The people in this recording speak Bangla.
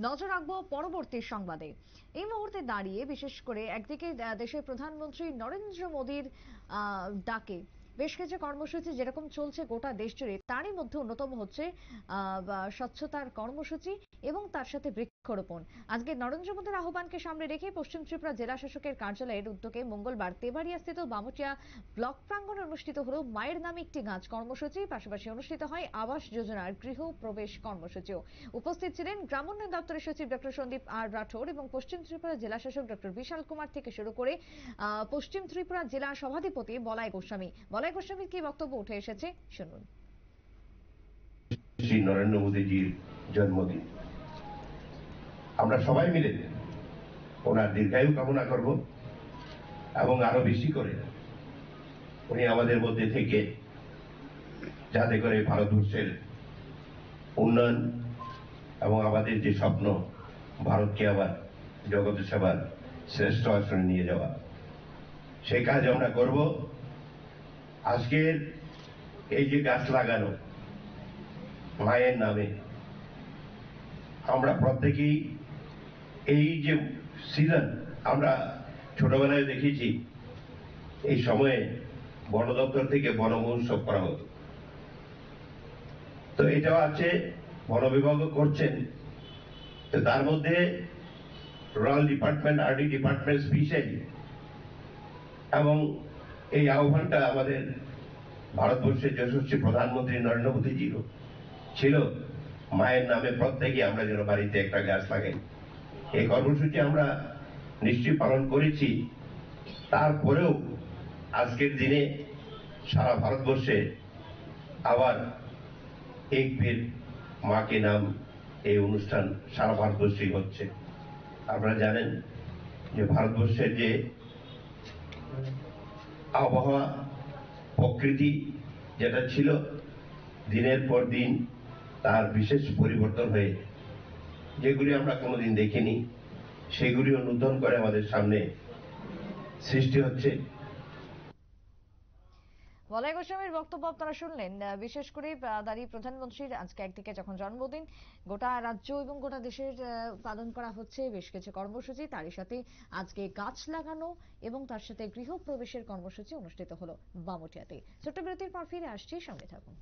নজর রাখবো পরবর্তী সংবাদে। এই মুহূর্তে দাঁড়িয়ে বিশেষ করে একদিকে দেশের প্রধানমন্ত্রী নরেন্দ্র মোদীর ডাকে বেশ কিছু কর্মসূচি যেরকম চলছে গোটা দেশ জুড়ে, তারই মধ্যে অন্যতম হচ্ছে স্বচ্ছতার কর্মসূচি এবং তার সাথে বৃক্ষরোপণ। আজকে নরেন্দ্র মোদীর আহ্বানকে সামনে রেখে পশ্চিম ত্রিপুরা জেলা শাসকের কার্যালয়ের উদ্যোগে মঙ্গলবার তেবাড়িয়াস্থিত বামুটিয়া ব্লক প্রাঙ্গণে অনুষ্ঠিত হলো মায়ের নামে একটি গাছ কর্মসূচি। পাশাপাশি অনুষ্ঠিত হয় আবাস যোজনার গৃহ প্রবেশ কর্মসূচিও। উপস্থিত ছিলেন গ্রামোন্নয়ন দপ্তরের সচিব ডক্টর সন্দীপ আর রাঠোর এবং পশ্চিম ত্রিপুরা জেলা শাসক ডক্টর বিশাল কুমার থেকে শুরু করে পশ্চিম ত্রিপুরা জেলা সভাধিপতি বলাই গোস্বামী। বলাই গোস্বামীর কি বক্তব্য উঠে এসেছে শুনুন। শ্রী নরেন্দ্র মোদীজির জন্মদিন, আমরা সবাই মিলে ওনার দীর্ঘায়ু কামনা করব এবং আরো বেশি করে উনি আমাদের মধ্যে থেকে যাতে করে ভারতবর্ষের উন্নয়ন এবং আমাদের যে স্বপ্ন ভারতকে আবার জগতের সেবার শ্রেষ্ঠ আসনে নিয়ে যাওয়া, সেই কাজ আমরা করব। আজকের এই যে গাছ লাগানো মায়ের নামে, আমরা প্রত্যেকেই এই যে সিজন আমরা ছোটবেলায় দেখেছি, এই সময়ে বন দপ্তর থেকে বন মহোৎসব করা হতো। তো এটাও আছে, বন বিভাগও করছেন। তো তার মধ্যে rural department, RD department specially, এবং এই আহ্বানটা আমাদের ভারতবর্ষের যশস্বী প্রধানমন্ত্রী নরেন্দ্র মোদীজিরও ছিল, মায়ের নামে প্রত্যেকে আমরা যেন বাড়িতে একটা গাছ লাগাই। এই কর্মসূচি আমরা নিশ্চয়ই পালন করেছি। তারপরেও আজকের দিনে সারা ভারতবর্ষে আবার এক পেड़ মা কে নাম এই অনুষ্ঠান সারা ভারতবর্ষেই হচ্ছে। আপনারা জানেন যে ভারতবর্ষের যে আবহাওয়া প্রকৃতি যেটা ছিল, দিনের পর দিন তার বিশেষ পরিবর্তন হয়ে যেগুলি আমরা কোনোদিন দেখিনি সেগুলিও নূতন করে আমাদের সামনে সৃষ্টি হচ্ছে। বলাই গোস্বামীর বক্তব্য আপনারা শুনলেন। বিশেষ করে দাঁড়িয়ে প্রধানমন্ত্রীর আজকে একদিকে যখন জন্মদিন, গোটা রাজ্য এবং গোটা দেশের পালন করা হচ্ছে বেশ কিছু কর্মসূচি, তারই সাথে আজকে গাছ লাগানো এবং তার সাথে গৃহ প্রবেশের কর্মসূচি অনুষ্ঠিত হলো বামুটিয়াতে। ছোট্ট বিরতির পর ফিরে আসছি, সঙ্গে থাকুন।